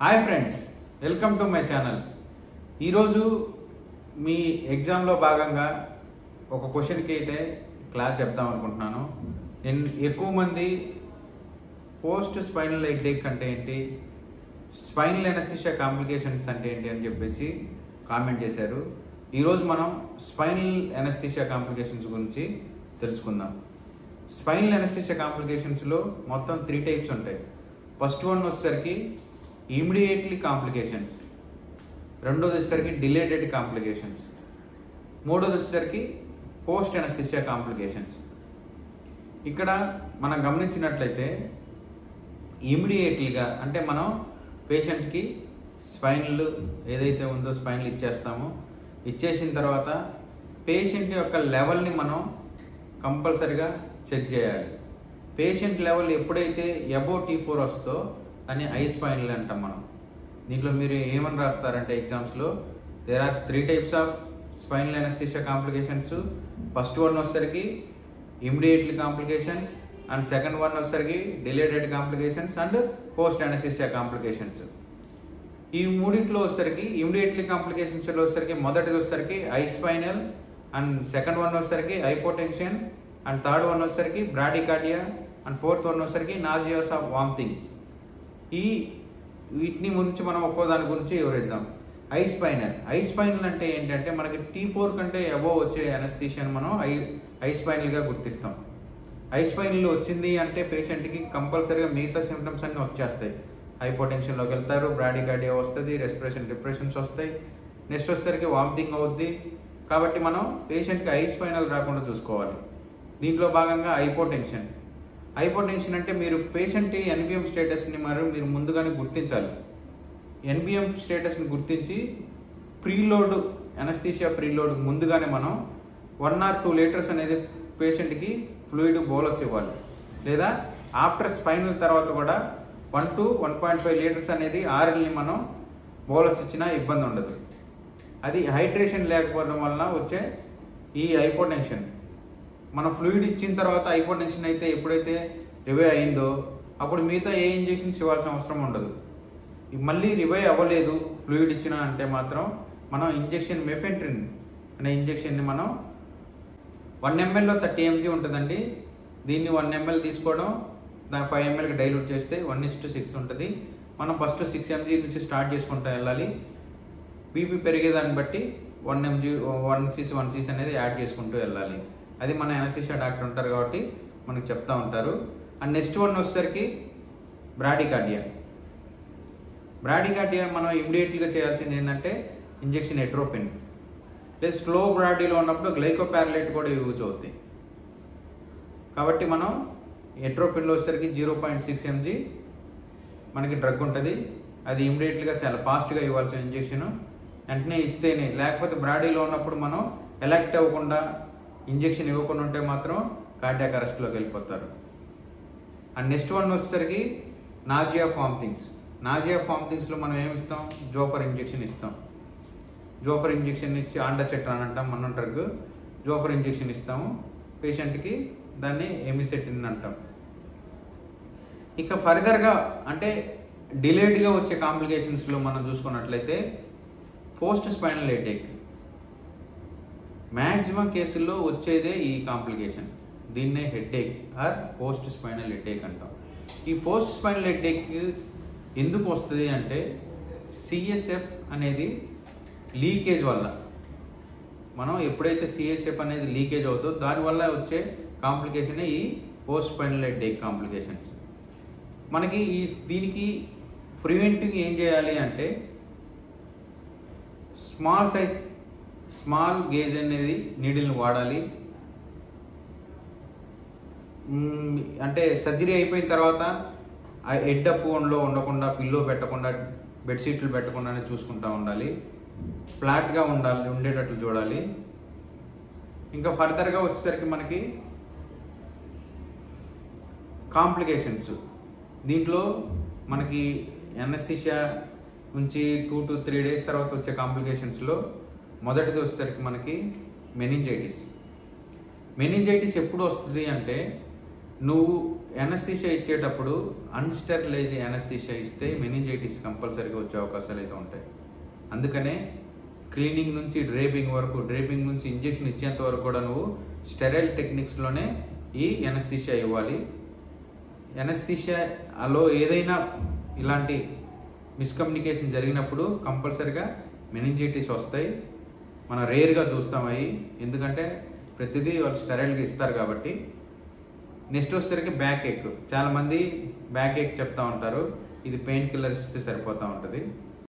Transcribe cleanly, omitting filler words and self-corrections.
Hi friends, welcome to my channel. ఈరోజు మీ ఎగ్జామ్లో భాగంగా ఒక క్వశ్చన్కి అయితే క్లాస్ చెప్దాం అనుకుంటున్నాను. నేను ఎక్కువ మంది పోస్ట్ స్పైనల్ హెడేక్ అంటే ఏంటి, స్పైనల్ ఎనస్థీషియా కాంప్లికేషన్స్ అంటే ఏంటి అని చెప్పేసి కామెంట్ చేశారు. ఈరోజు మనం స్పైనల్ ఎనస్థీషియా కాంప్లికేషన్స్ గురించి తెలుసుకుందాం. స్పైనల్ ఎనస్థీషియా కాంప్లికేషన్స్లో మొత్తం 3 టైప్స్ ఉంటాయి. ఫస్ట్ వన్ వచ్చేసరికి ఇమీడియట్లీ కాంప్లికేషన్స్, రెండోది వచ్చేసరికి డిలేటెడ్ కాంప్లికేషన్స్, మూడోది వచ్చేసరికి పోస్ట్ ఎనస్థీషియా కాంప్లికేషన్స్. ఇక్కడ మనం గమనించినట్లయితే ఇమీడియట్లీగా అంటే మనం పేషెంట్కి స్పైనల్ ఏదైతే ఉందో స్పైనల్ ఇచ్చేస్తామో, ఇచ్చేసిన తర్వాత పేషెంట్ యొక్క లెవెల్ని మనం కంపల్సరిగా చెక్ చేయాలి. పేషెంట్ లెవెల్ ఎప్పుడైతే అబోవ్ T4 వస్తుందో అని ఐ స్పైనల్ అంటాం మనం. దీంట్లో మీరు ఏమని రాస్తారంటే ఎగ్జామ్స్లో there are 3 types of spinal anaesthesia complications. First one వచ్చేసరికి immediately complications, and second one వచ్చేసరికి delayed complications and post anaesthesia complications. ఈ మూడింటిలో వచ్చేసరికి ఇమీడియట్లీ కాంప్లికేషన్స్లో వచ్చేసరికి మొదటిది వచ్చేసరికి high spinal, and second one వచ్చేసరికి హైపోటెన్షన్, అండ్ థర్డ్ వన్ వచ్చేసరికి బ్రాడికార్డియా, అండ్ ఫోర్త్ వన్ వచ్చేసరికి నాజియాస్ ఆఫ్ వామిటింగ్స్. వీటిని గురించి మనం ఒక్కో దాని గురించి వివరిద్దాం. ఐ స్పైనల్ అంటే ఏంటంటే మనకి T4 కంటే అబోవ్ వచ్చే ఎనస్థీషియాని మనం ఐ స్పైనల్గా గుర్తిస్తాం. ఐ స్పైనల్ వచ్చింది అంటే పేషెంట్కి కంపల్సరీగా మిగతా సిమ్టమ్స్ అన్నీ వచ్చేస్తాయి. హైపోటెన్షన్లోకి వెళ్తారు, బ్రాడికార్డియా వస్తుంది, రెస్పిరేషన్ డిప్రెషన్స్ వస్తాయి, నెక్స్ట్ వచ్చేసరికి వామిటింగ్ అవుద్ది. కాబట్టి మనం పేషెంట్కి ఐ స్పైనల్ రాకుండా చూసుకోవాలి. దీంట్లో భాగంగా హైపోటెన్షన్ అంటే మీరు పేషెంట్ ఎన్బిఎం స్టేటస్ని మీరు ముందుగానే గుర్తించాలి. ఎన్బిఎం స్టేటస్ని గుర్తించి ప్రీలోడ్ ఎనస్థీషియా ప్రీలోడ్ ముందుగానే మనం 1 or 2 లీటర్స్ అనేది పేషెంట్కి ఫ్లూయిడ్ బోలస్ ఇవ్వాలి. లేదా ఆఫ్టర్ స్పైనల్ తర్వాత కూడా 1 to 1.5 లీటర్స్ అనేది ఆర్ఎల్ని మనం బోలస్ ఇచ్చినా ఇబ్బంది ఉండదు. అది హైడ్రేషన్ లేకపోవడం వలన వచ్చే ఈ హైపోటెన్షన్. మనం ఫ్లూయిడ్ ఇచ్చిన తర్వాత హైపోటెన్షన్ అయితే ఎప్పుడైతే రివైవ్ అయిందో అప్పుడు మిగతా ఏ ఇంజెక్షన్స్ ఇవ్వాల్సిన అవసరం ఉండదు. మళ్ళీ రివైవ్ అవ్వలేదు ఫ్లూయిడ్ ఇచ్చిన అంటే మాత్రం మనం ఇంజెక్షన్ మెఫెంట్రిన్ అనే ఇంజెక్షన్ని మనం 1 ml 30 mg ఉంటుందండి. దీన్ని 1 ml తీసుకోవడం, దాన్ని 5 mlకి డైల్యూట్ చేస్తే 1:6 ఉంటుంది. మనం ఫస్ట్ 6 mg నుంచి స్టార్ట్ చేసుకుంటూ వెళ్ళాలి. బీపీ పెరిగేదాన్ని బట్టి 1 mg 1 cc అనేది యాడ్ చేసుకుంటూ వెళ్ళాలి. అది మన ఎనస్థీషియా డాక్టర్ ఉంటారు కాబట్టి మనకు చెప్తా ఉంటారు. అండ్ నెక్స్ట్ వన్ వచ్చేసరికి బ్రాడికార్డియా మనం ఇమీడియట్గా చేయాల్సింది ఏంటంటే ఇంజెక్షన్ ఎట్రోపిన్. లేదా స్లో బ్రాడీలో ఉన్నప్పుడు గ్లైకోపారలైట్ కూడా యూజ్ అవుతాయి. కాబట్టి మనం ఎట్రోపిన్లో వచ్చేసరికి 0.6 mg మనకి డ్రగ్ ఉంటుంది. అది ఇమీడియట్గా చాలా ఫాస్ట్గా ఇవ్వాల్సిన ఇంజెక్షన్ వెంటనే ఇస్తేనే, లేకపోతే బ్రాడీలో ఉన్నప్పుడు మనం ఎలెక్ట్ అవ్వకుండా ఇంజెక్షన్ ఇవ్వకుండా ఉంటే మాత్రం కార్డియాక్ అరెస్ట్లోకి వెళ్ళిపోతారు. అండ్ నెక్స్ట్ వన్ వచ్చేసరికి నాజియా వామిటింగ్స్లో మనం ఏమి ఇస్తాం, జోఫర్ ఇంజెక్షన్ ఇస్తాం. జోఫర్ ఇంజెక్షన్ ఇచ్చి ఆండాసెట్రాన్ అంటాం మనం డ్రగ్. జోఫర్ ఇంజెక్షన్ ఇస్తాము పేషెంట్కి, దాన్ని ఎమిసెటిన్ అంటాం. ఇక ఫర్దర్గా అంటే డిలేడ్గా వచ్చే కాంప్లికేషన్స్లో మనం చూసుకున్నట్లయితే పోస్ట్ స్పైనల్ హెడేక్ మ్యాక్సిమం కేసుల్లో వచ్చేదే ఈ కాంప్లికేషన్. దీన్నే headache or post spinal headache అంటాం. ఈ పోస్ట్ స్పైనల్ హెడేక్ ఎందుకు వస్తుంది అంటే సిఎస్ఎఫ్ అనేది లీకేజ్ వల్ల, మనం ఎప్పుడైతే సిఎస్ఎఫ్ అనేది లీకేజ్ అవుతుందో దానివల్ల వచ్చే కాంప్లికేషనే ఈ పోస్ట్ స్పైనల్ హెడేక్ కాంప్లికేషన్స్. మనకి దీనికి ప్రివెంటింగ్ ఏం చేయాలి అంటే స్మాల్ గేజ్ అనేది నీడిల్ని వాడాలి. అంటే సర్జరీ అయిపోయిన తర్వాత హెడ్ అప్ లో ఉండకుండా, పిల్లో పెట్టకుండా, బెడ్షీట్లు పెట్టకుండానే చూసుకుంటూ ఉండాలి. ఫ్లాట్గా ఉండేటట్లు చూడాలి. ఇంకా ఫర్దర్గా వచ్చేసరికి మనకి కాంప్లికేషన్స్, దీంట్లో మనకి ఎనస్థీషియా నుంచి 2 to 3 days తర్వాత వచ్చే కాంప్లికేషన్స్లో మొదటిది వచ్చేసరికి మనకి మెనింజైటిస్ ఎప్పుడు వస్తుంది అంటే నువ్వు ఎనస్థీషియా ఇచ్చేటప్పుడు అన్స్టెరిలైజ్ ఎనస్థీషియా ఇస్తే మెనింజైటిస్ కంపల్సరీగా వచ్చే అవకాశాలు అయితే ఉంటాయి. అందుకనే క్లీనింగ్ నుంచి డ్రేపింగ్ వరకు, డ్రేపింగ్ నుంచి ఇంజెక్షన్ ఇచ్చేంత వరకు కూడా నువ్వు స్టెరైల్ టెక్నిక్స్లోనే ఈ ఎనస్థీషియా ఇవ్వాలి. ఎనస్థీషియాలో ఏదైనా ఇలాంటి మిస్కమ్యూనికేషన్ జరిగినప్పుడు కంపల్సరీగా మెనింజైటిస్ వస్తాయి. మనం రేర్గా చూస్తాం అవి, ఎందుకంటే ప్రతిదీ వాళ్ళు స్టెరైల్గా ఇస్తారు కాబట్టి. నెక్స్ట్ వచ్చేసరికి బ్యాక్ ఏక్. చాలామంది బ్యాక్ ఏక్ చెప్తా ఉంటారు, ఇది పెయిన్ కిల్లర్స్ ఇస్తే సరిపోతూ ఉంటుంది.